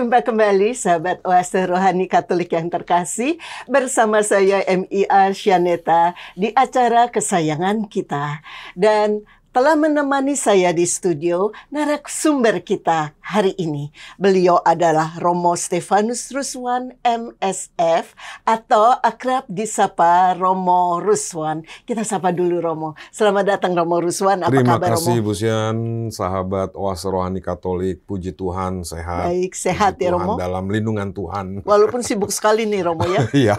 Jumpa kembali sahabat Oase Rohani Katolik yang terkasih, bersama saya MIA Syaneta di acara kesayangan kita. Dan telah menemani saya di studio narasumber kita hari ini. Beliau adalah Romo Stefanus Ruswan MSF atau akrab disapa Romo Ruswan. Kita sapa dulu Romo. Selamat datang Romo Ruswan. Apa kabar Romo? Terima kasih Bu Sian, sahabat Oase Rohani Katolik. Puji Tuhan sehat. Baik, sehat ya Romo. Dalam lindungan Tuhan. Walaupun sibuk sekali nih Romo ya. Iya.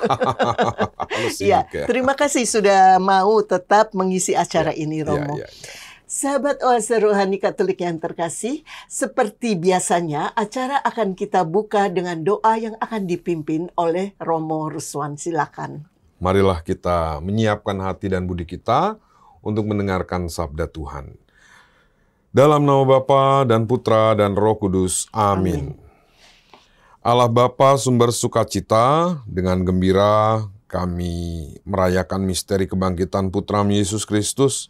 Ya, terima kasih sudah mau tetap mengisi acara ini Romo. Ya. Sahabat Oase Rohani Katolik yang terkasih, seperti biasanya acara akan kita buka dengan doa yang akan dipimpin oleh Romo Ruswan. Silakan. Marilah kita menyiapkan hati dan budi kita untuk mendengarkan sabda Tuhan. Dalam nama Bapa dan Putra dan Roh Kudus. Amin. Allah Bapa sumber sukacita, dengan gembira kami merayakan misteri kebangkitan Putra-Mu Yesus Kristus.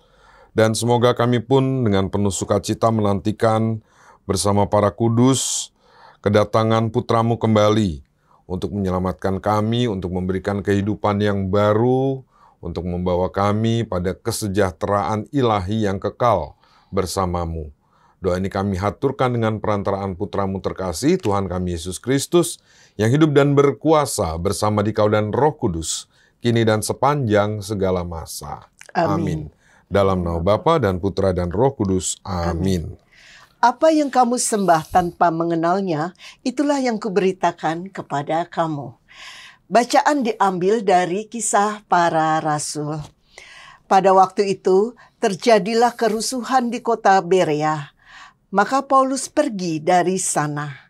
Dan semoga kami pun dengan penuh sukacita menantikan bersama para kudus kedatangan Putra-Mu kembali untuk menyelamatkan kami, untuk memberikan kehidupan yang baru, untuk membawa kami pada kesejahteraan ilahi yang kekal bersama-Mu. Doa ini kami haturkan dengan perantaraan Putra-Mu terkasih, Tuhan kami Yesus Kristus, yang hidup dan berkuasa bersama Dikau dan Roh Kudus, kini dan sepanjang segala masa. Amin. Dalam nama Bapa dan Putra dan Roh Kudus. Amin. Apa yang kamu sembah tanpa mengenalnya, itulah yang kuberitakan kepada kamu. Bacaan diambil dari Kisah Para Rasul. Pada waktu itu, terjadilah kerusuhan di kota Berea. Maka Paulus pergi dari sana.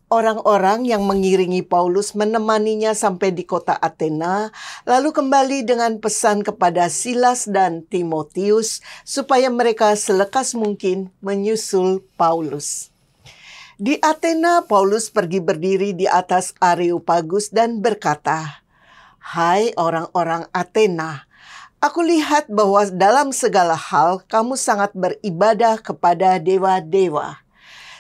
Orang-orang yang mengiringi Paulus menemaninya sampai di kota Athena, lalu kembali dengan pesan kepada Silas dan Timotius supaya mereka selekas mungkin menyusul Paulus. Di Athena, Paulus pergi berdiri di atas Areopagus dan berkata, "Hai orang-orang Athena, aku lihat bahwa dalam segala hal kamu sangat beribadah kepada dewa-dewa.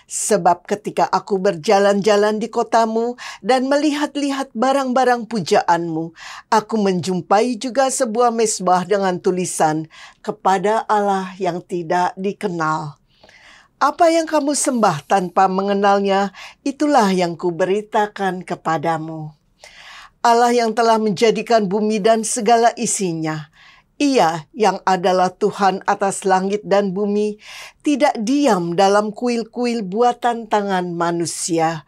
Sebab ketika aku berjalan-jalan di kotamu dan melihat-lihat barang-barang pujaanmu, aku menjumpai juga sebuah mezbah dengan tulisan, kepada Allah yang tidak dikenal. Apa yang kamu sembah tanpa mengenalnya, itulah yang kuberitakan kepadamu. Allah yang telah menjadikan bumi dan segala isinya, Ia yang adalah Tuhan atas langit dan bumi, tidak diam dalam kuil-kuil buatan tangan manusia.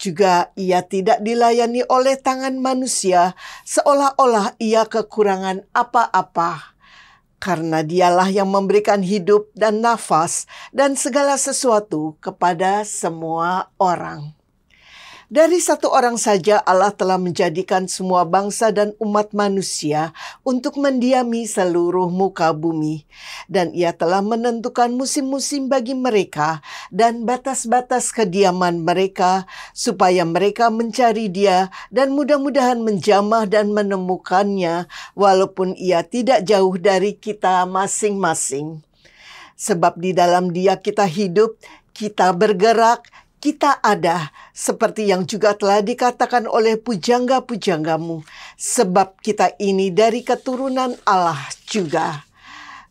Juga Ia tidak dilayani oleh tangan manusia, seolah-olah Ia kekurangan apa-apa. Karena Dialah yang memberikan hidup dan nafas dan segala sesuatu kepada semua orang. Dari satu orang saja Allah telah menjadikan semua bangsa dan umat manusia untuk mendiami seluruh muka bumi. Dan Ia telah menentukan musim-musim bagi mereka dan batas-batas kediaman mereka, supaya mereka mencari Dia dan mudah-mudahan menjamah dan menemukannya, walaupun Ia tidak jauh dari kita masing-masing. Sebab di dalam Dia kita hidup, kita bergerak, kita ada, seperti yang juga telah dikatakan oleh pujangga-pujanggamu, sebab kita ini dari keturunan Allah juga.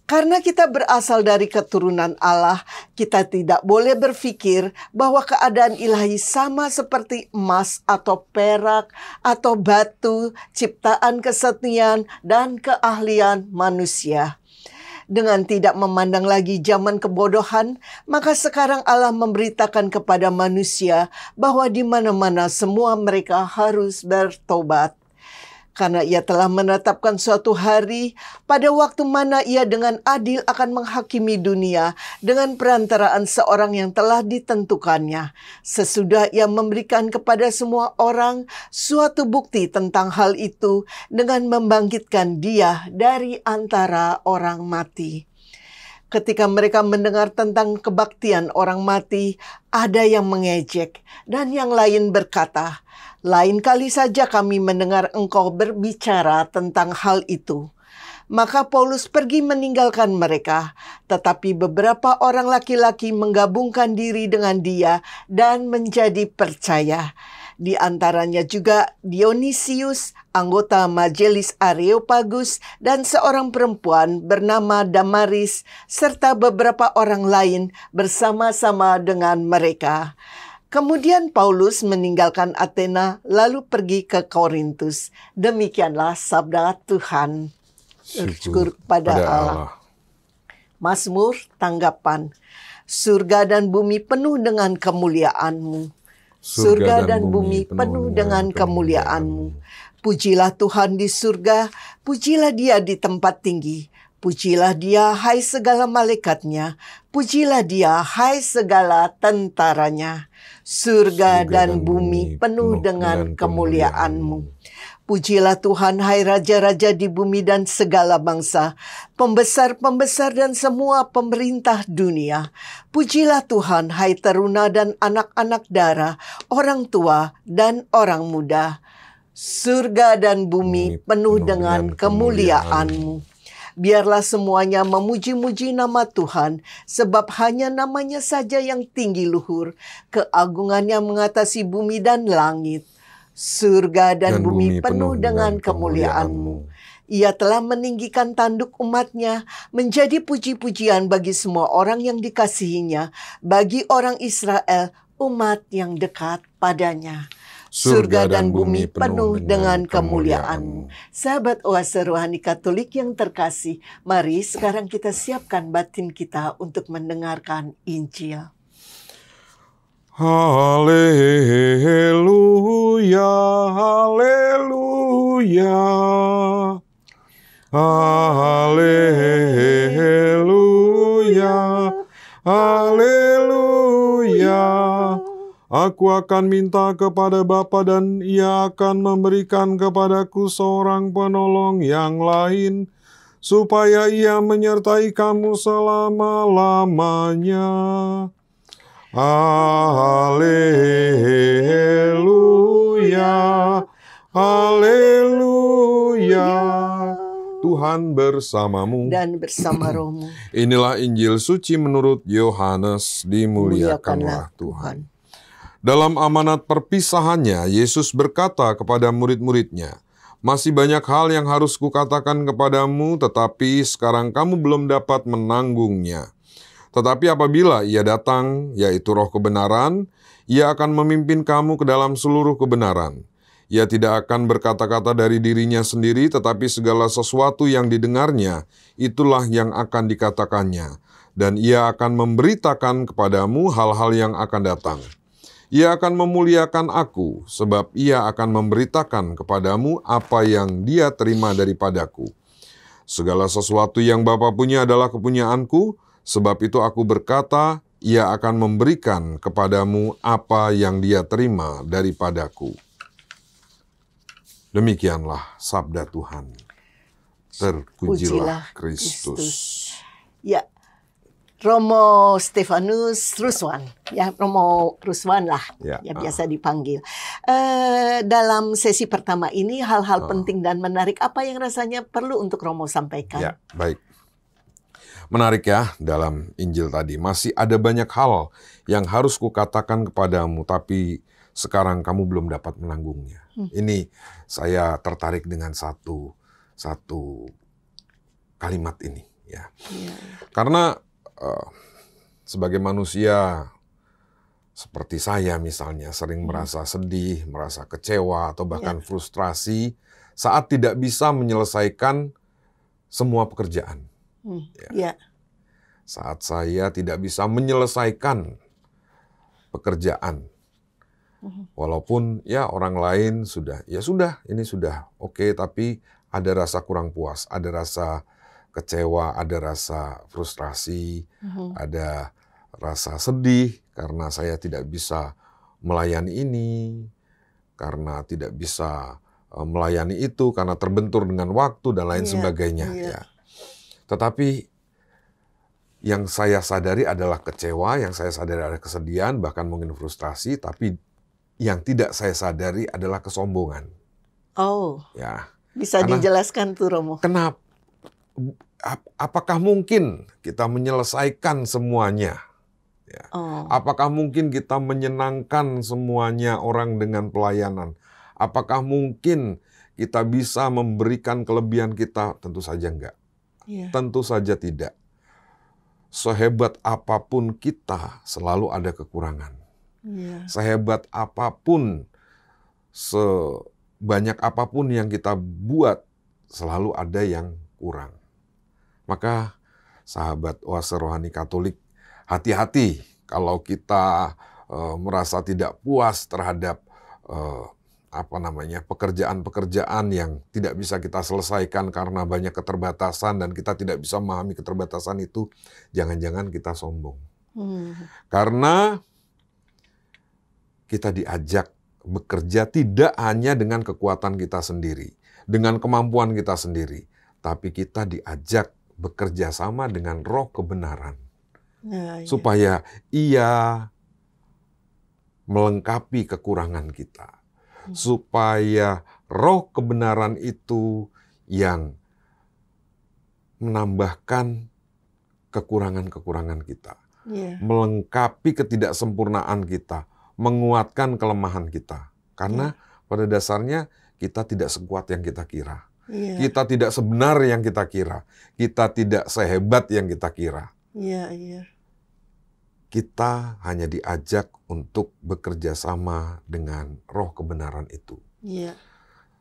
Karena kita berasal dari keturunan Allah, kita tidak boleh berpikir bahwa keadaan ilahi sama seperti emas atau perak atau batu, ciptaan kesenian dan keahlian manusia. Dengan tidak memandang lagi zaman kebodohan, maka sekarang Allah memberitakan kepada manusia bahwa di mana-mana semua mereka harus bertobat. Karena Ia telah menetapkan suatu hari pada waktu mana Ia dengan adil akan menghakimi dunia dengan perantaraan seorang yang telah ditentukannya. Sesudah Ia memberikan kepada semua orang suatu bukti tentang hal itu dengan membangkitkan Dia dari antara orang mati. Ketika mereka mendengar tentang kebaktian orang mati, ada yang mengejek dan yang lain berkata, "Lain kali saja kami mendengar engkau berbicara tentang hal itu." Maka Paulus pergi meninggalkan mereka, tetapi beberapa orang laki-laki menggabungkan diri dengan dia dan menjadi percaya. Di antaranya juga Dionysius, anggota majelis Areopagus, dan seorang perempuan bernama Damaris, serta beberapa orang lain bersama-sama dengan mereka. Kemudian Paulus meninggalkan Athena lalu pergi ke Korintus. Demikianlah sabda Tuhan. Syukur kepada Allah. Mazmur tanggapan. Surga dan bumi penuh dengan kemuliaan-Mu. Surga dan bumi penuh dengan kemuliaan-Mu. Pujilah Tuhan di surga, pujilah Dia di tempat tinggi. Pujilah Dia, hai segala malaikatnya. Pujilah Dia, hai segala tentaranya. Surga dan bumi penuh dengan kemuliaan-Mu. Pujilah Tuhan, hai raja-raja di bumi dan segala bangsa, pembesar-pembesar dan semua pemerintah dunia. Pujilah Tuhan, hai teruna dan anak-anak dara, orang tua dan orang muda. Surga dan bumi penuh dengan kemuliaan-Mu. Biarlah semuanya memuji-muji nama Tuhan, sebab hanya namanya saja yang tinggi luhur, keagungannya mengatasi bumi dan langit. Surga dan bumi penuh dengan kemuliaan-Mu. Ia telah meninggikan tanduk umat-Nya, menjadi puji-pujian bagi semua orang yang dikasihinya, bagi orang Israel, umat yang dekat padanya. Surga dan bumi penuh dengan kemuliaan-Mu. Sahabat Oase Rohani Katolik yang terkasih, mari sekarang kita siapkan batin kita untuk mendengarkan Injil. Haleluya, haleluya, haleluya, haleluya. Aku akan minta kepada Bapa dan Ia akan memberikan kepadaku seorang penolong yang lain, supaya Ia menyertai kamu selama-lamanya. Haleluya, haleluya. Tuhan bersamamu Dan bersama rohmu. Inilah Injil suci menurut Yohanes. Dimuliakanlah Tuhan. Dalam amanat perpisahannya, Yesus berkata kepada murid-muridnya, "Masih banyak hal yang harus kukatakan kepadamu, tetapi sekarang kamu belum dapat menanggungnya. Tetapi apabila Ia datang, yaitu Roh kebenaran, Ia akan memimpin kamu ke dalam seluruh kebenaran. Ia tidak akan berkata-kata dari dirinya sendiri, tetapi segala sesuatu yang didengarnya, itulah yang akan dikatakannya. Dan Ia akan memberitakan kepadamu hal-hal yang akan datang. Ia akan memuliakan Aku, sebab Ia akan memberitakan kepadamu apa yang Dia terima daripadaku. Segala sesuatu yang Bapa punya adalah kepunyaanku, sebab itu Aku berkata, Ia akan memberikan kepadamu apa yang Dia terima daripadaku." Demikianlah sabda Tuhan. Terpujilah Kristus. Ya, Romo Stefanus Ruswan, ya Romo Ruswan lah, ya biasa dipanggil. Dalam sesi pertama ini hal-hal penting dan menarik apa yang rasanya perlu untuk Romo sampaikan? Ya, baik. Menarik ya, dalam Injil tadi masih ada banyak hal yang harus kukatakan kepadamu, tapi sekarang kamu belum dapat menanggungnya. Ini saya tertarik dengan satu kalimat ini, ya. Karena sebagai manusia seperti saya misalnya sering merasa sedih, merasa kecewa atau bahkan frustrasi saat tidak bisa menyelesaikan semua pekerjaan. Saat saya tidak bisa menyelesaikan pekerjaan, walaupun ya orang lain sudah, ini sudah oke, tapi ada rasa kurang puas, ada rasa kecewa, ada rasa frustrasi, ada rasa sedih karena saya tidak bisa melayani ini, karena tidak bisa melayani itu, karena terbentur dengan waktu dan lain sebagainya. Ya. Tetapi yang saya sadari adalah kecewa, yang saya sadari adalah kesedihan, bahkan mungkin frustrasi, tapi yang tidak saya sadari adalah kesombongan. Oh, ya. Bisa dijelaskan tuh Romo. Kenapa? apakah mungkin kita menyelesaikan semuanya? Ya. Apakah mungkin kita menyenangkan semuanya orang dengan pelayanan? Apakah mungkin kita bisa memberikan kelebihan kita? Tentu saja enggak. Tentu saja tidak. Sehebat apapun kita, selalu ada kekurangan. Sehebat apapun, sebanyak apapun yang kita buat, selalu ada yang kurang. Maka sahabat Oase Rohani Katolik, hati-hati kalau kita merasa tidak puas terhadap pekerjaan-pekerjaan yang tidak bisa kita selesaikan karena banyak keterbatasan dan kita tidak bisa memahami keterbatasan itu, jangan-jangan kita sombong. Karena kita diajak bekerja tidak hanya dengan kekuatan kita sendiri, dengan kemampuan kita sendiri, tapi kita diajak bekerja sama dengan Roh kebenaran. Supaya Ia melengkapi kekurangan kita. Supaya Roh kebenaran itu yang menambahkan kekurangan-kekurangan kita. Melengkapi ketidaksempurnaan kita. Menguatkan kelemahan kita. Karena pada dasarnya kita tidak sekuat yang kita kira. Kita tidak sebenar yang kita kira. Kita tidak sehebat yang kita kira. Kita hanya diajak untuk bekerja sama dengan Roh kebenaran itu.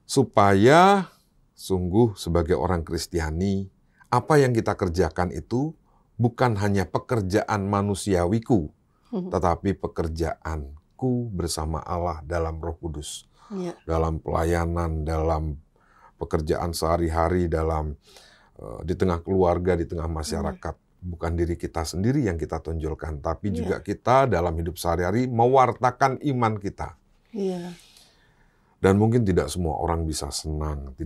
Supaya sungguh sebagai orang Kristiani, apa yang kita kerjakan itu bukan hanya pekerjaan manusiawiku, tetapi pekerjaanku bersama Allah dalam Roh Kudus. Dalam pelayanan, dalam pekerjaan sehari-hari, di tengah keluarga, di tengah masyarakat. Bukan diri kita sendiri yang kita tonjolkan, tapi juga kita dalam hidup sehari-hari mewartakan iman kita. Dan mungkin tidak semua orang bisa senang,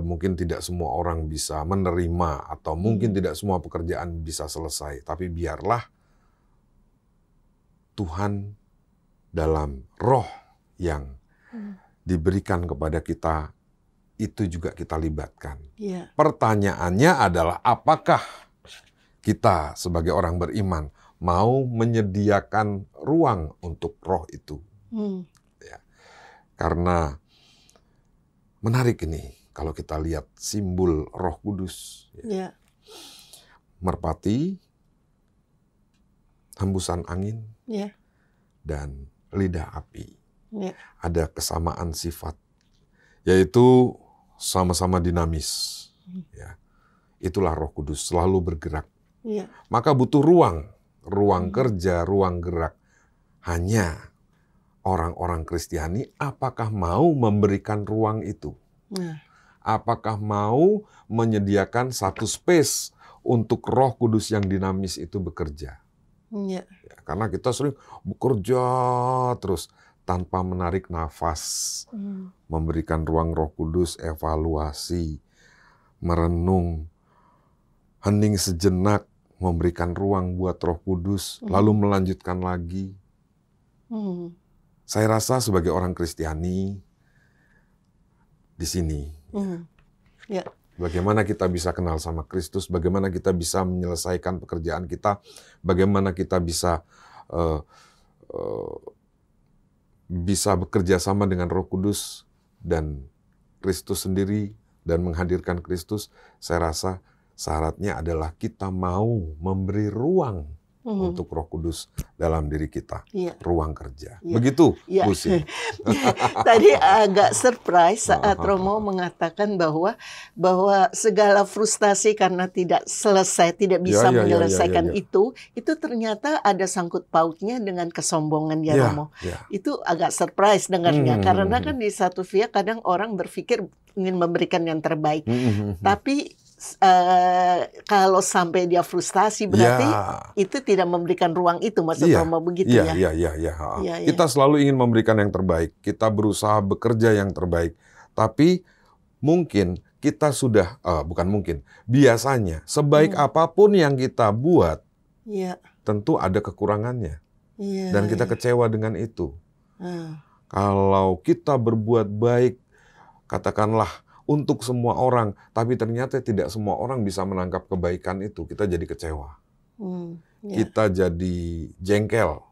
mungkin tidak semua orang bisa menerima, atau mungkin tidak semua pekerjaan bisa selesai. Tapi biarlah Tuhan dalam Roh yang diberikan kepada kita, itu juga kita libatkan. Pertanyaannya adalah apakah kita sebagai orang beriman mau menyediakan ruang untuk Roh itu? Karena menarik ini kalau kita lihat simbol Roh Kudus. Merpati, hembusan angin, dan lidah api. Ada kesamaan sifat, yaitu sama-sama dinamis. Itulah Roh Kudus, selalu bergerak. Maka butuh ruang kerja, ruang gerak. Hanya orang-orang Kristiani apakah mau memberikan ruang itu? Apakah mau menyediakan satu space untuk Roh Kudus yang dinamis itu bekerja? Karena kita sering bekerja terus tanpa menarik nafas, memberikan ruang Roh Kudus, evaluasi, merenung, hening sejenak, memberikan ruang buat Roh Kudus, lalu melanjutkan lagi. Saya rasa sebagai orang Kristiani di sini, bagaimana kita bisa kenal sama Kristus, bagaimana kita bisa menyelesaikan pekerjaan kita, bagaimana kita bisa bekerja sama dengan Roh Kudus dan Kristus sendiri dan menghadirkan Kristus. Saya rasa syaratnya adalah kita mau memberi ruang untuk Roh Kudus dalam diri kita, ruang kerja. Begitu, Bu Sin. Tadi agak surprise saat Romo mengatakan bahwa segala frustasi karena tidak selesai, tidak bisa menyelesaikan itu ternyata ada sangkut pautnya dengan kesombongan Romo. Itu agak surprise dengarnya, karena kan di satu pihak kadang orang berpikir ingin memberikan yang terbaik, tapi kalau sampai dia frustasi berarti itu tidak memberikan ruang itu, maksud Romo begitu ya? Iya. Kita selalu ingin memberikan yang terbaik, kita berusaha bekerja yang terbaik, tapi mungkin kita sudah, biasanya sebaik apapun yang kita buat, tentu ada kekurangannya, dan kita kecewa dengan itu. Kalau kita berbuat baik, katakanlah untuk semua orang, tapi ternyata tidak semua orang bisa menangkap kebaikan itu. Kita jadi kecewa. Kita jadi jengkel.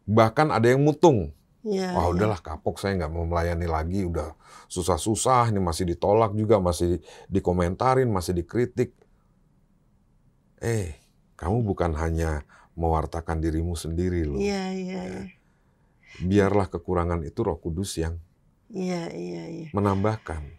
Bahkan ada yang mutung. Wah udahlah kapok, saya nggak mau melayani lagi, udah susah-susah, ini masih ditolak juga, masih dikomentarin, masih dikritik. Kamu bukan hanya mewartakan dirimu sendiri loh. Biarlah kekurangan itu Roh Kudus yang menambahkan.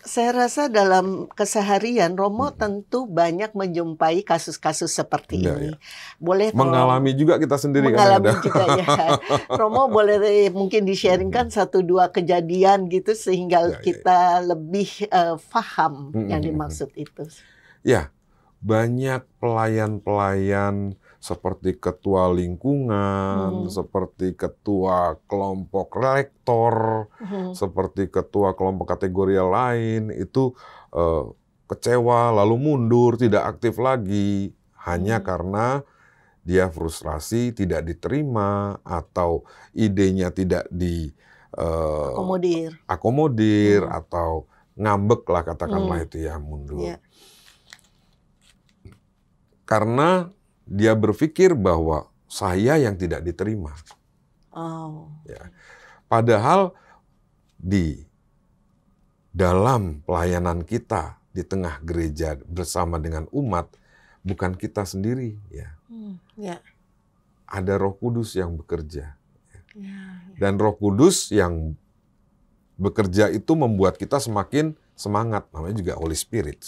Saya rasa dalam keseharian Romo tentu banyak menjumpai kasus-kasus seperti ini. Boleh mengalami juga kita sendiri. Mengalami juga ya. Romo boleh mungkin di-sharingkan 1-2 kejadian gitu sehingga kita lebih paham yang dimaksud itu. Ya, banyak pelayan-pelayan seperti ketua lingkungan, seperti ketua kelompok rektor, seperti ketua kelompok kategorial lain, itu kecewa, lalu mundur, tidak aktif lagi, hanya karena dia frustrasi, tidak diterima, atau idenya tidak akomodir, atau ngambek lah katakanlah itu ya, mundur. Karena dia berpikir bahwa saya yang tidak diterima. Ya. Padahal di dalam pelayanan kita di tengah gereja bersama dengan umat, bukan kita sendiri. Ada Roh Kudus yang bekerja. Dan Roh Kudus yang bekerja itu membuat kita semakin semangat, namanya juga Holy Spirit.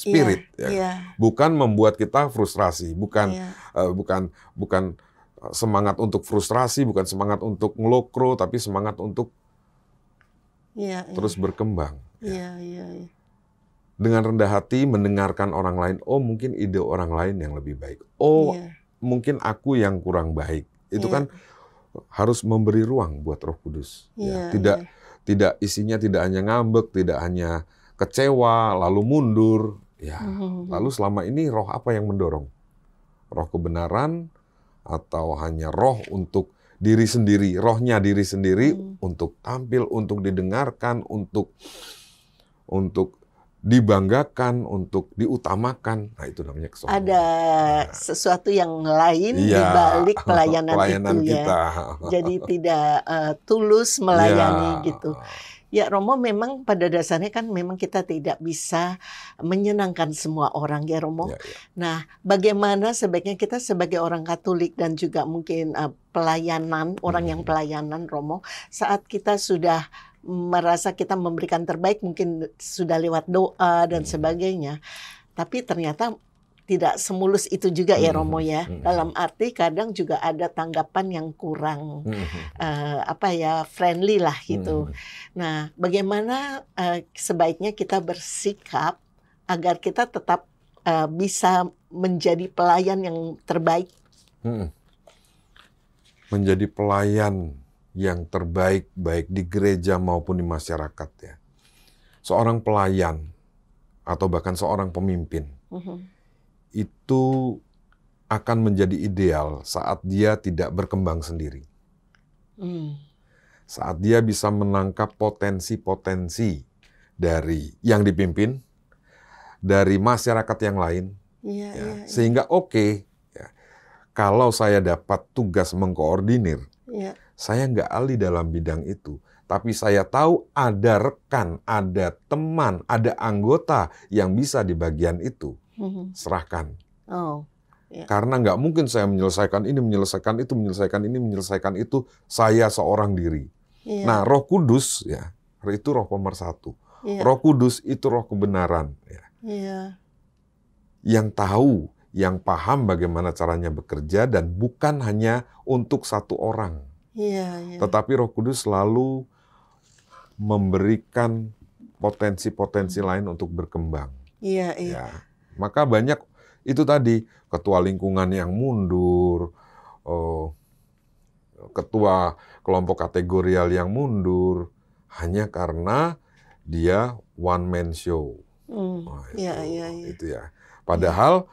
Bukan membuat kita frustrasi, bukan semangat untuk frustrasi, bukan semangat untuk ngelokro, tapi semangat untuk terus berkembang. Dengan rendah hati mendengarkan orang lain, mungkin ide orang lain yang lebih baik. Mungkin aku yang kurang baik. Itu kan harus memberi ruang buat Roh Kudus. Tidak isinya tidak hanya ngambek, tidak hanya kecewa, lalu mundur. Lalu selama ini roh apa yang mendorong? Roh kebenaran atau hanya roh untuk diri sendiri, rohnya diri sendiri untuk tampil, untuk didengarkan, untuk dibanggakan, untuk diutamakan. Nah, itu namanya kesombongan. Ada sesuatu yang lain di balik pelayanan itu kita. Jadi tidak tulus melayani gitu. Ya, Romo, memang pada dasarnya kan memang kita tidak bisa menyenangkan semua orang ya, Romo. Nah, bagaimana sebaiknya kita sebagai orang Katolik dan juga mungkin pelayanan, orang yang pelayanan, Romo, saat kita sudah merasa kita memberikan terbaik, mungkin sudah lewat doa dan sebagainya, tapi ternyata tidak semulus itu juga ya, Romo ya. Dalam arti kadang juga ada tanggapan yang kurang friendly lah gitu. Nah, bagaimana sebaiknya kita bersikap agar kita tetap bisa menjadi pelayan yang terbaik? Menjadi pelayan yang terbaik baik di gereja maupun di masyarakat ya. Seorang pelayan atau bahkan seorang pemimpin itu akan menjadi ideal saat dia tidak berkembang sendiri. Saat dia bisa menangkap potensi-potensi dari yang dipimpin, dari masyarakat yang lain, sehingga kalau saya dapat tugas mengkoordinir, saya nggak ahli dalam bidang itu, tapi saya tahu ada rekan, ada teman, ada anggota yang bisa di bagian itu. Serahkan. Karena nggak mungkin saya menyelesaikan ini, menyelesaikan itu, menyelesaikan ini, menyelesaikan itu, saya seorang diri. Nah, Roh Kudus ya, itu Roh pemersatu. Roh Kudus itu Roh kebenaran. Yang tahu, yang paham bagaimana caranya bekerja dan bukan hanya untuk satu orang. Tetapi Roh Kudus selalu memberikan potensi-potensi lain untuk berkembang. Maka banyak itu tadi, ketua lingkungan yang mundur, ketua kelompok kategorial yang mundur, hanya karena dia one man show. Itu ya. Padahal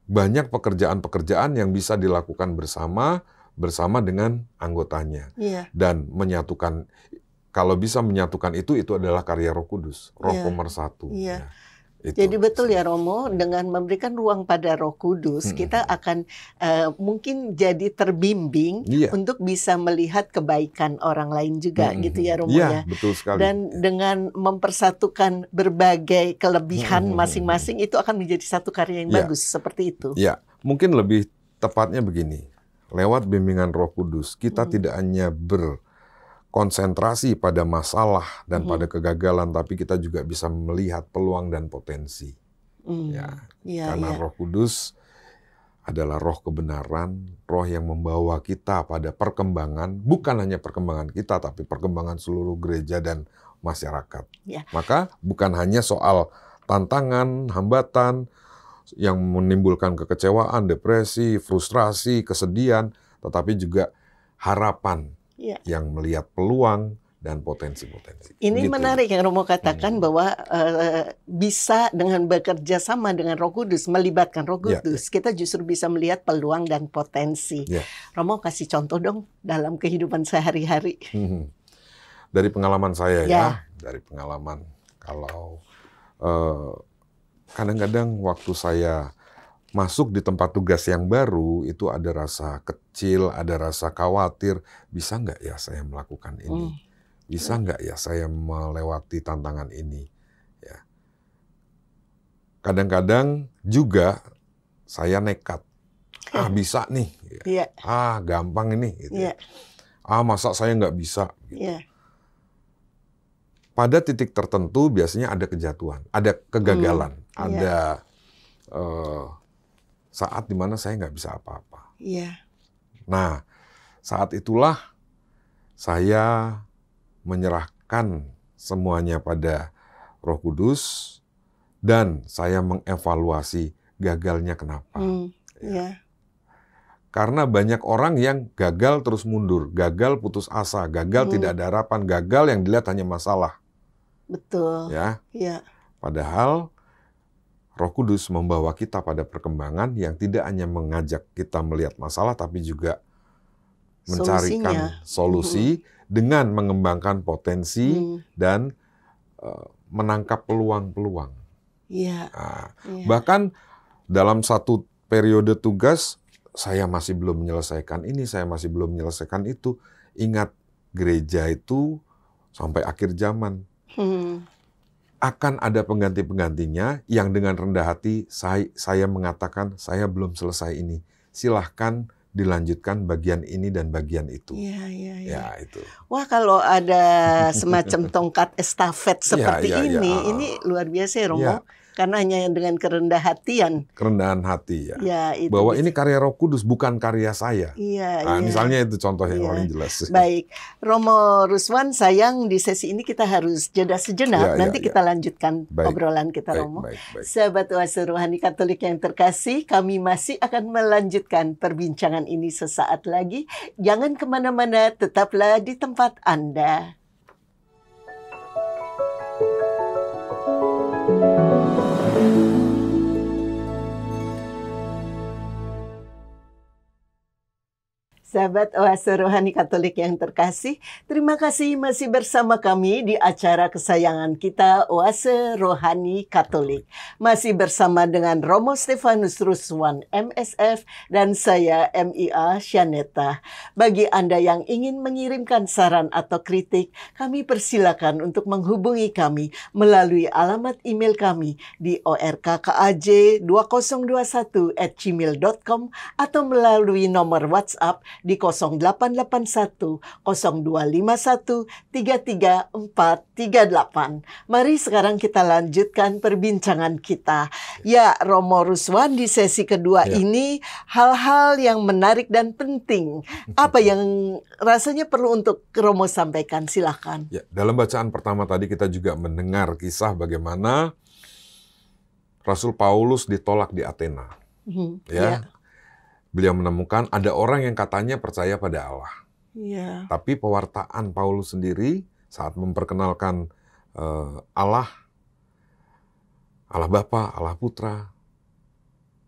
banyak pekerjaan-pekerjaan yang bisa dilakukan bersama dengan anggotanya. Dan menyatukan, kalau bisa menyatukan itu adalah karya Roh Kudus, Roh Iya. pemersatu. Iya. Ya, itu. Jadi betul ya Romo, dengan memberikan ruang pada Roh Kudus, kita akan mungkin jadi terbimbing Iya. untuk bisa melihat kebaikan orang lain juga, gitu ya Romo Iya, ya. betul sekali. Dan dengan mempersatukan berbagai kelebihan masing-masing, itu akan menjadi satu karya yang Iya. bagus, seperti itu. Ya, mungkin lebih tepatnya begini. Lewat bimbingan Roh Kudus, kita tidak hanya berkonsentrasi pada masalah dan pada kegagalan, tapi kita juga bisa melihat peluang dan potensi. Ya, karena Roh Kudus adalah roh kebenaran, roh yang membawa kita pada perkembangan, bukan hanya perkembangan kita, tapi perkembangan seluruh gereja dan masyarakat. Ya. Maka bukan hanya soal tantangan, hambatan, yang menimbulkan kekecewaan, depresi, frustrasi, kesedihan, tetapi juga harapan yang melihat peluang dan potensi-potensi. Ini Begitu. menarik yang Romo katakan bahwa bisa dengan bekerja sama dengan Roh Kudus, melibatkan Roh Kudus, kita justru bisa melihat peluang dan potensi. Romo kasih contoh dong dalam kehidupan sehari-hari. Dari pengalaman saya dari pengalaman kalau kadang-kadang waktu saya masuk di tempat tugas yang baru, itu ada rasa kecil, ada rasa khawatir, bisa nggak ya saya melakukan ini? Bisa nggak ya saya melewati tantangan ini? Ya. Kadang-kadang juga saya nekat. Bisa nih. Ya. Gampang ini. Gitu. Masa saya nggak bisa? Gitu. Pada titik tertentu biasanya ada kejatuhan, ada kegagalan, ada saat dimana saya nggak bisa apa-apa. Nah, saat itulah saya menyerahkan semuanya pada Roh Kudus dan saya mengevaluasi gagalnya kenapa. Karena banyak orang yang gagal terus mundur, gagal putus asa, gagal tidak ada harapan, gagal yang dilihat hanya masalah. Betul. Padahal Roh Kudus membawa kita pada perkembangan yang tidak hanya mengajak kita melihat masalah, tapi juga mencarikan solusi dengan mengembangkan potensi dan menangkap peluang-peluang. Bahkan dalam satu periode tugas, saya masih belum menyelesaikan ini, saya masih belum menyelesaikan itu. Ingat, gereja itu sampai akhir zaman. Akan ada pengganti-penggantinya yang dengan rendah hati saya mengatakan saya belum selesai ini. Silahkan dilanjutkan bagian ini dan bagian itu. Ya, itu. Wah, kalau ada semacam tongkat estafet seperti ini luar biasa ya Romo. Karena hanya dengan kerendahan hati itu bahwa ini karya Roh Kudus, bukan karya saya. Misalnya itu contoh yang paling jelas. Baik, Romo Ruswan, sayang di sesi ini kita harus jeda sejenak. Nanti kita lanjutkan obrolan kita, Romo. Sahabat Oase Rohani Katolik yang terkasih, kami masih akan melanjutkan perbincangan ini sesaat lagi. Jangan kemana-mana, tetaplah di tempat Anda. Sahabat Oase Rohani Katolik yang terkasih, terima kasih masih bersama kami di acara kesayangan kita, Oase Rohani Katolik. Masih bersama dengan Romo Stefanus Ruswan, MSF, dan saya, MIA Syaneta. Bagi Anda yang ingin mengirimkan saran atau kritik, kami persilakan untuk menghubungi kami melalui alamat email kami di orkkaj2021@gmail.com atau melalui nomor WhatsApp di 0881 0251 33438. Mari sekarang kita lanjutkan perbincangan kita. Ya, Romo Ruswan, di sesi kedua ini hal-hal yang menarik dan penting. Apa yang rasanya perlu untuk Romo sampaikan? Silakan. Ya, dalam bacaan pertama tadi kita juga mendengar kisah bagaimana Rasul Paulus ditolak di Athena. Beliau menemukan ada orang yang katanya percaya pada Allah. Tapi pewartaan Paulus sendiri saat memperkenalkan Allah Bapa, Allah Putra,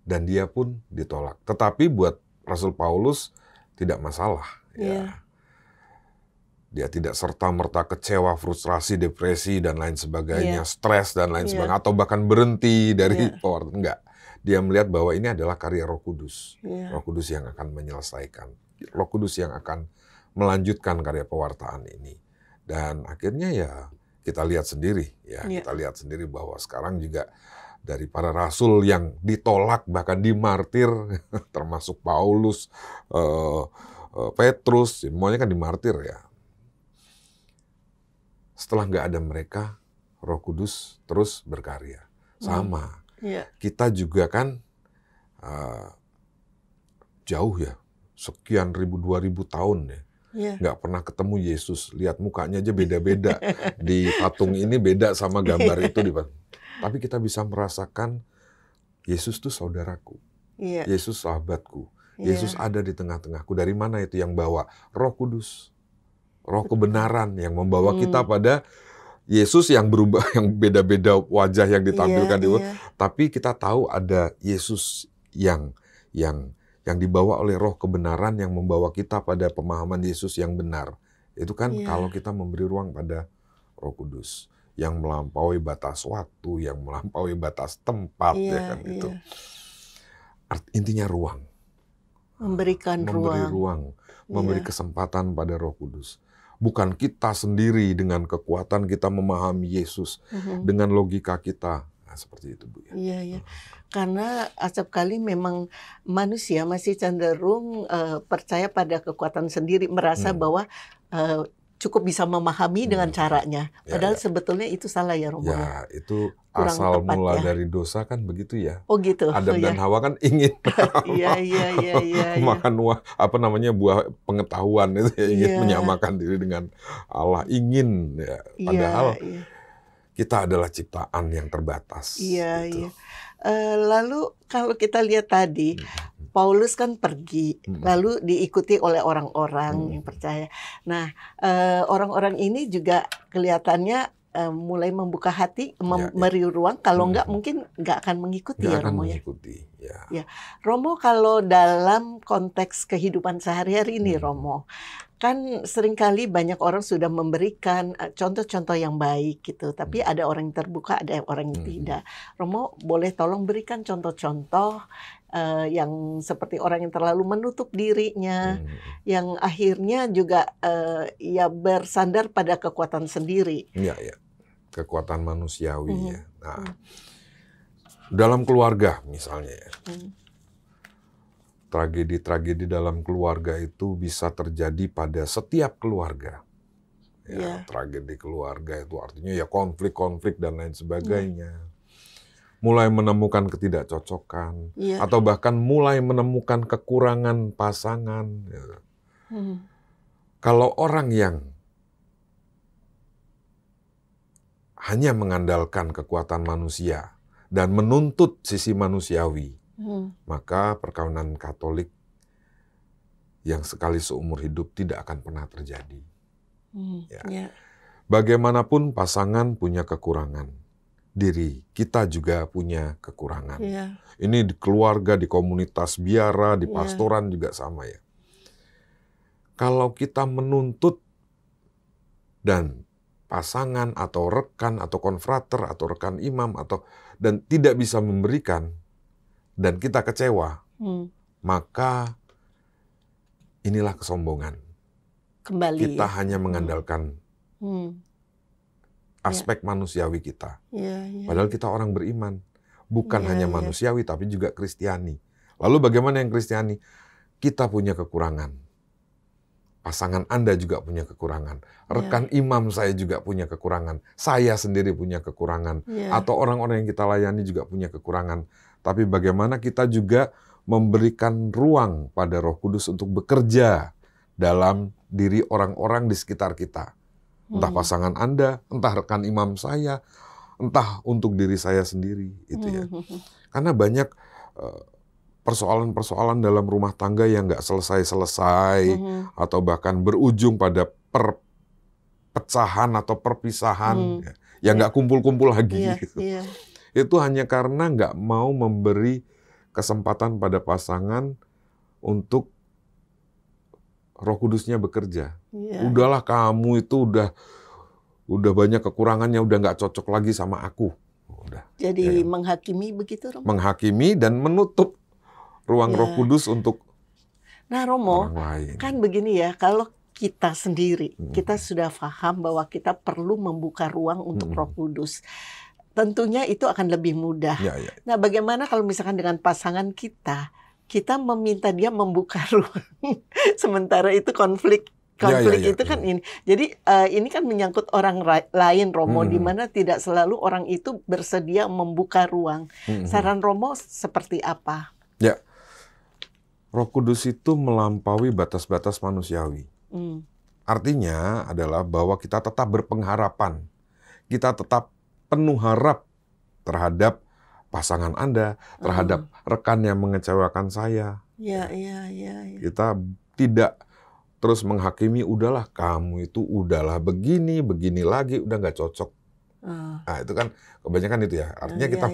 dan dia pun ditolak. Tetapi buat Rasul Paulus tidak masalah. Dia tidak serta-merta kecewa, frustrasi, depresi, dan lain sebagainya, Iya. stres, dan lain Iya. sebagainya. Atau bahkan berhenti dari Iya. pewartaan. Enggak. Dia melihat bahwa ini adalah karya Roh Kudus. Iya. Roh Kudus yang akan menyelesaikan. Roh Kudus yang akan melanjutkan karya pewartaan ini. Dan akhirnya ya kita lihat sendiri. Ya, Iya. kita lihat sendiri bahwa sekarang juga dari para rasul yang ditolak, bahkan dimartir, termasuk Paulus, Petrus, semuanya kan dimartir ya. Setelah nggak ada mereka, Roh Kudus terus berkarya. Sama. Iya. Kita juga kan jauh ya, sekian ribu, 2000 tahun ya. Iya. Nggak pernah ketemu Yesus. Lihat mukanya aja beda-beda. Di patung ini beda sama gambar itu. Tapi kita bisa merasakan Yesus tuh saudaraku. Iya. Yesus sahabatku. Iya. Yesus ada di tengah-tengahku. Dari mana itu yang bawa? Roh Kudus. Roh kebenaran yang membawa kita pada Yesus yang berubah, yang beda-beda wajah yang ditampilkan di Iya. tapi kita tahu ada Yesus yang dibawa oleh Roh kebenaran yang membawa kita pada pemahaman Yesus yang benar. Itu kan Iya. kalau kita memberi ruang pada Roh Kudus yang melampaui batas waktu, yang melampaui batas tempat, Iya. ya kan itu. Iya. Intinya ruang. Memberikan Memberi ruang. ruang, memberi kesempatan pada Roh Kudus. Bukan kita sendiri dengan kekuatan kita memahami Yesus, dengan logika kita. Nah, seperti itu, Bu. Iya, iya. Karena acap kali memang manusia masih cenderung percaya pada kekuatan sendiri, merasa bahwa cukup bisa memahami dengan caranya. Padahal sebetulnya itu salah ya, Romo. Ya, itu Kurang asal tepat, mula ya. dari dosa kan begitu ya. Oh gitu. Adam dan Hawa kan ingin Iya. makan buah pengetahuan itu ya, ingin Iya. menyamakan diri dengan Allah, ingin ya. Padahal Iya. kita adalah ciptaan yang terbatas. Iya, gitu. iya. Lalu kalau kita lihat tadi, Paulus kan pergi, lalu diikuti oleh orang-orang yang percaya. Nah, orang-orang ini juga kelihatannya mulai membuka hati, memberi ruang. Kalau enggak, mungkin enggak akan mengikuti Nggak ya, akan Romo mengikuti, ya. Ya, Romo, kalau dalam konteks kehidupan sehari-hari ini, Romo, kan seringkali banyak orang sudah memberikan contoh-contoh yang baik gitu, tapi ada orang yang terbuka, ada orang yang tidak. Romo, boleh tolong berikan contoh-contoh yang seperti orang yang terlalu menutup dirinya, yang akhirnya juga ya bersandar pada kekuatan sendiri. Iya, ya. Kekuatan manusiawi ya. Nah, dalam keluarga misalnya ya. Tragedi-tragedi dalam keluarga itu bisa terjadi pada setiap keluarga. Ya, tragedi keluarga itu artinya ya konflik-konflik dan lain sebagainya. Mulai menemukan ketidakcocokan, atau bahkan mulai menemukan kekurangan pasangan. Ya. Kalau orang yang hanya mengandalkan kekuatan manusia dan menuntut sisi manusiawi, maka perkawinan Katolik yang sekali seumur hidup tidak akan pernah terjadi. Bagaimanapun pasangan punya kekurangan, diri kita juga punya kekurangan. Ini di keluarga, di komunitas biara, di pastoran juga sama ya. Kalau kita menuntut dan pasangan atau rekan atau konfrater atau rekan imam dan tidak bisa memberikan dan kita kecewa, maka inilah kesombongan. Kembali kita hanya mengandalkan aspek manusiawi kita. Padahal kita orang beriman. Bukan hanya manusiawi, tapi juga Kristiani. Lalu bagaimana yang Kristiani? Kita punya kekurangan. Pasangan Anda juga punya kekurangan. Rekan imam saya juga punya kekurangan. Saya sendiri punya kekurangan. Atau orang-orang yang kita layani juga punya kekurangan. Tapi bagaimana kita juga memberikan ruang pada Roh Kudus untuk bekerja dalam diri orang-orang di sekitar kita. Entah pasangan Anda, entah rekan imam saya, entah untuk diri saya sendiri. Itu ya. Karena banyak persoalan-persoalan dalam rumah tangga yang nggak selesai-selesai, atau bahkan berujung pada perpecahan atau perpisahan, yang nggak kumpul-kumpul lagi. Gitu. Itu hanya karena nggak mau memberi kesempatan pada pasangan untuk Roh Kudusnya bekerja. Iya. Udahlah kamu itu udah banyak kekurangannya, udah nggak cocok lagi sama aku. Udah. Jadi Ya. menghakimi begitu, Romo? Menghakimi dan menutup ruang Roh Ya. Kudus untuk Nah, Romo, orang lain. kan begini ya, kalau kita sendiri, kita sudah paham bahwa kita perlu membuka ruang untuk Roh Kudus. Tentunya itu akan lebih mudah. Ya, ya. Nah, bagaimana kalau misalkan dengan pasangan kita meminta dia membuka ruang, sementara itu konflik Ya, ya, itu kan ini. Jadi ini kan menyangkut orang lain, Romo, di mana tidak selalu orang itu bersedia membuka ruang. Saran Romo seperti apa? Ya, Roh Kudus itu melampaui batas-batas manusiawi. Artinya adalah bahwa kita tetap berpengharapan. Kita tetap penuh harap terhadap pasangan Anda, terhadap rekan yang mengecewakan saya. Ya. Kita tidak terus menghakimi, udahlah kamu itu udahlah begini lagi, udah nggak cocok. Nah, itu kan kebanyakan itu ya. Artinya kita,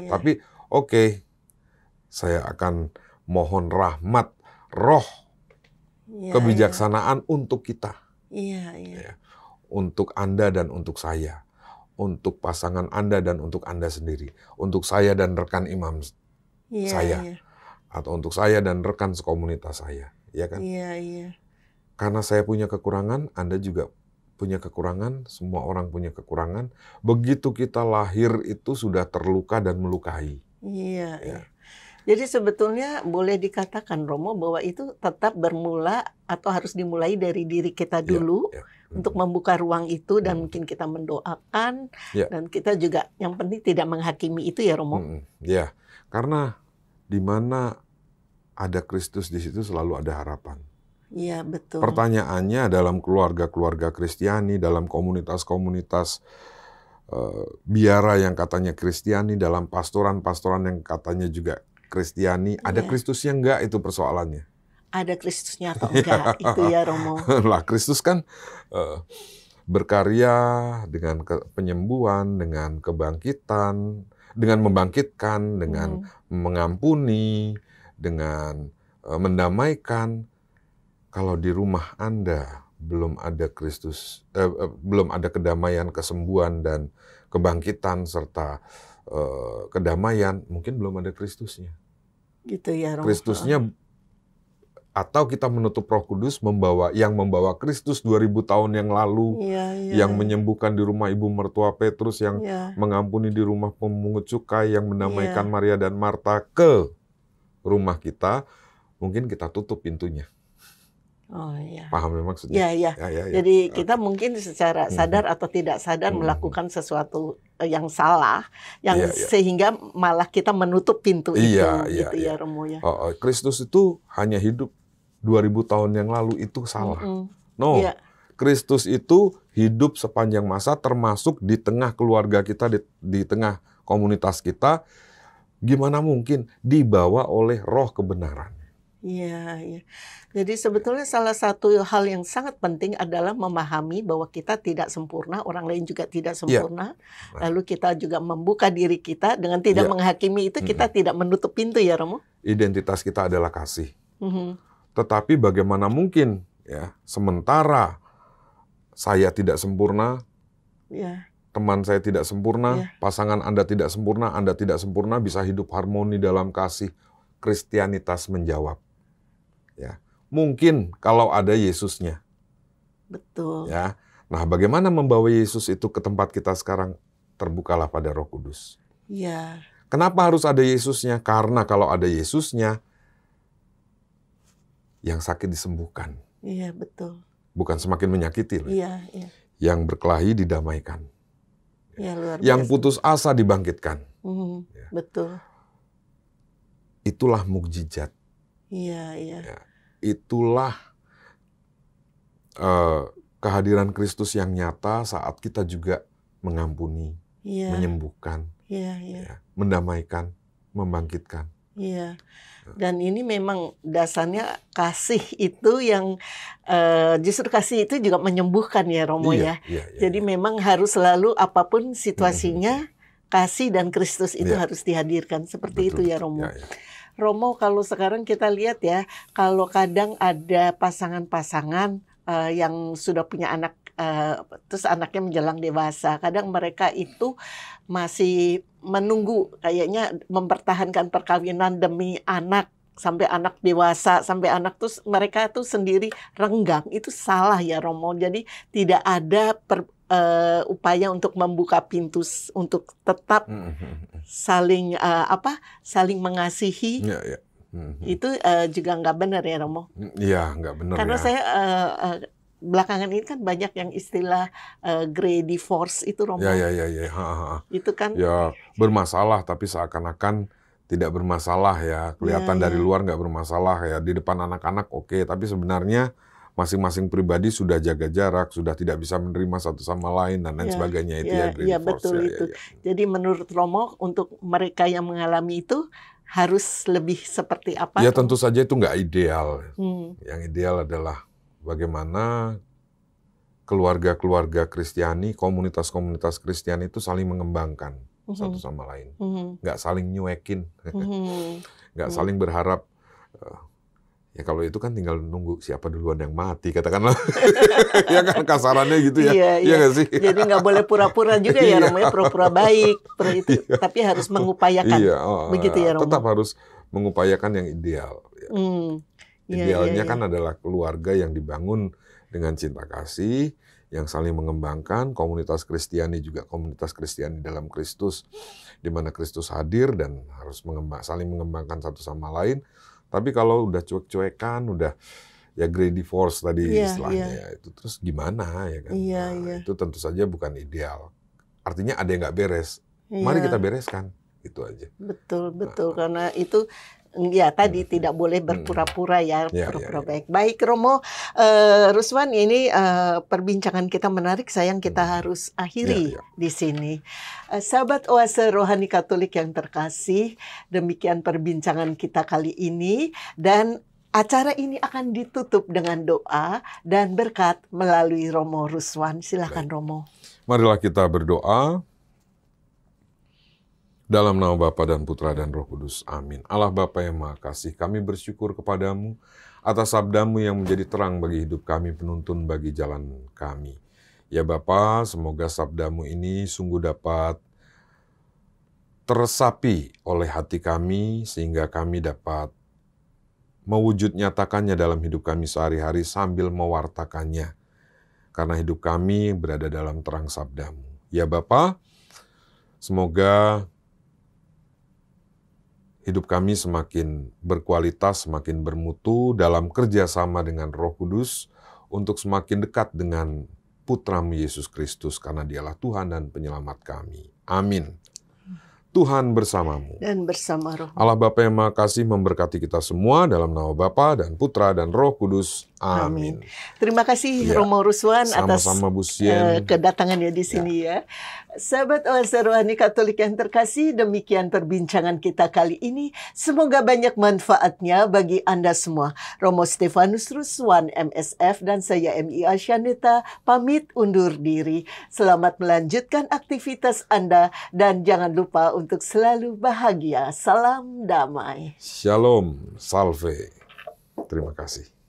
tapi oke, saya akan mohon rahmat, roh, kebijaksanaan untuk kita. Iya. Untuk Anda dan untuk saya. Untuk pasangan Anda dan untuk Anda sendiri. Untuk saya dan rekan imam saya. Atau untuk saya dan rekan sekomunitas saya. Ya kan? Iya. Karena saya punya kekurangan, Anda juga punya kekurangan, semua orang punya kekurangan. Begitu kita lahir itu sudah terluka dan melukai. Iya. Jadi sebetulnya boleh dikatakan, Romo, bahwa itu tetap bermula atau harus dimulai dari diri kita dulu untuk membuka ruang itu, dan mungkin kita mendoakan, dan kita juga yang penting tidak menghakimi itu ya, Romo. Ya, karena di mana ada Kristus di situ selalu ada harapan. Iya, betul. Pertanyaannya dalam keluarga-keluarga Kristiani, dalam komunitas-komunitas biara yang katanya Kristiani, dalam pastoran-pastoran yang katanya juga Kristiani, ada Kristusnya enggak, itu persoalannya. Ada Kristusnya atau enggak, itu ya, Romo. Lah, Kristus kan berkarya dengan penyembuhan, dengan kebangkitan, dengan membangkitkan, dengan mengampuni, dengan mendamaikan. Kalau di rumah Anda belum ada Kristus, belum ada kedamaian, kesembuhan, dan kebangkitan serta kedamaian, mungkin belum ada Kristusnya. Gitu ya, Romo. Kristusnya, atau kita menutup Roh Kudus yang membawa Kristus 2000 tahun yang lalu, yang menyembuhkan di rumah ibu mertua Petrus, yang mengampuni di rumah pemungut cukai, yang mendamaikan Maria dan Marta ke rumah kita, mungkin kita tutup pintunya. Oh iya. Paham memang maksudnya? Iya. Jadi kita mungkin secara sadar atau tidak sadar melakukan sesuatu yang salah, yang sehingga malah kita menutup pintu itu, gitu ya, Romo ya. Kristus itu hanya hidup 2000 tahun yang lalu, itu salah. Kristus itu hidup sepanjang masa, termasuk di tengah keluarga kita, di tengah komunitas kita. Gimana mungkin dibawa oleh roh kebenaran? Iya. Jadi sebetulnya salah satu hal yang sangat penting adalah memahami bahwa kita tidak sempurna, orang lain juga tidak sempurna. Lalu kita juga membuka diri kita dengan tidak menghakimi itu, kita tidak menutup pintu ya, Romo. Identitas kita adalah kasih. Tetapi bagaimana mungkin ya, sementara saya tidak sempurna, teman saya tidak sempurna, pasangan Anda tidak sempurna, bisa hidup harmoni dalam kasih. Kristianitas menjawab. Ya, mungkin kalau ada Yesusnya. Betul. Ya. Nah, bagaimana membawa Yesus itu ke tempat kita sekarang? Terbukalah pada Roh Kudus. Iya. Kenapa harus ada Yesusnya? Karena kalau ada Yesusnya, yang sakit disembuhkan. Iya, betul. Bukan semakin menyakiti. Iya. Yang berkelahi didamaikan. Ya, luar biasa. Yang putus asa dibangkitkan. Betul. Itulah mukjizat. Iya. Itulah kehadiran Kristus yang nyata saat kita juga mengampuni, menyembuhkan, mendamaikan, membangkitkan. Iya. Dan ini memang dasarnya kasih itu yang justru kasih itu juga menyembuhkan ya, Romo ya. Jadi memang harus selalu apapun situasinya, kasih dan Kristus itu harus dihadirkan seperti itu ya, Romo. Romo, kalau sekarang kita lihat ya, kalau kadang ada pasangan-pasangan yang sudah punya anak, terus anaknya menjelang dewasa, kadang mereka itu masih menunggu, kayaknya mempertahankan perkawinan demi anak, sampai anak dewasa, sampai anak tuh mereka tuh sendiri renggang. Itu salah ya Romo. Jadi tidak ada upaya untuk membuka pintu untuk tetap saling saling mengasihi. Ya, ya. Itu juga nggak benar ya Romo. Iya, nggak benar Karena ya. saya belakangan ini kan banyak yang istilah grey divorce itu Romo. Ya. Itu kan Ya bermasalah tapi seakan-akan tidak bermasalah ya. Kelihatan dari luar nggak bermasalah ya. Di depan anak-anak oke, tapi sebenarnya masing-masing pribadi sudah jaga jarak, sudah tidak bisa menerima satu sama lain dan lain sebagainya. Itu ya grey divorce. Betul itu. Jadi menurut Romo, untuk mereka yang mengalami itu harus lebih seperti apa? Ya tentu saja itu nggak ideal. Yang ideal adalah bagaimana keluarga-keluarga Kristiani, komunitas-komunitas Kristiani itu saling mengembangkan satu sama lain. Nggak saling nyuekin. Nggak saling berharap. Ya kalau itu kan tinggal nunggu siapa duluan yang mati, katakanlah. Ya kan kasarannya gitu ya. Iya nggak sih? Jadi nggak boleh pura-pura juga ya Romo, pura-pura baik. Tapi harus mengupayakan. Begitu ya Romo? Tetap harus mengupayakan yang ideal. Idealnya kan adalah keluarga yang dibangun dengan cinta kasih, yang saling mengembangkan, komunitas Kristiani juga komunitas Kristiani dalam Kristus, di mana Kristus hadir dan harus saling mengembangkan satu sama lain. Tapi kalau udah cuek-cuekan, udah ya grey divorce tadi istilahnya, ya, itu terus gimana ya kan? Itu tentu saja bukan ideal. Artinya ada yang nggak beres. Mari kita bereskan, itu aja. Betul, karena itu ya tadi tidak boleh berpura-pura ya, pura-pura baik. Baik Romo, Ruswan, ini perbincangan kita menarik, sayang kita harus akhiri di sini. Sahabat Oase Rohani Katolik yang terkasih, demikian perbincangan kita kali ini, dan acara ini akan ditutup dengan doa dan berkat melalui Romo Ruswan. Silakan Romo. Marilah kita berdoa. Dalam nama Bapa dan Putra dan Roh Kudus. Amin. Allah Bapa yang Maha Kasih, kami bersyukur kepadamu atas sabdamu yang menjadi terang bagi hidup kami, penuntun bagi jalan kami. Ya Bapa, semoga sabdamu ini sungguh dapat teresapi oleh hati kami, sehingga kami dapat mewujud nyatakannya dalam hidup kami sehari-hari sambil mewartakannya. Karena hidup kami berada dalam terang sabdamu. Ya Bapa, semoga hidup kami semakin berkualitas, semakin bermutu dalam kerjasama dengan Roh Kudus untuk semakin dekat dengan Putra-Mu Yesus Kristus, karena Dialah Tuhan dan Penyelamat kami. Amin. Tuhan bersamamu. Dan bersama Roh. Allah Bapa yang Maha Kasih memberkati kita semua dalam nama Bapa dan Putra dan Roh Kudus. Amin. Terima kasih Romo Ruswan atas kedatangannya di sini ya. Sahabat Oase Rohani Katolik yang terkasih, demikian perbincangan kita kali ini. Semoga banyak manfaatnya bagi Anda semua. Romo Stefanus Ruswan, MSF, dan saya MI Asyanita pamit undur diri. Selamat melanjutkan aktivitas Anda dan jangan lupa untuk selalu bahagia. Salam damai. Shalom, salve. Terima kasih.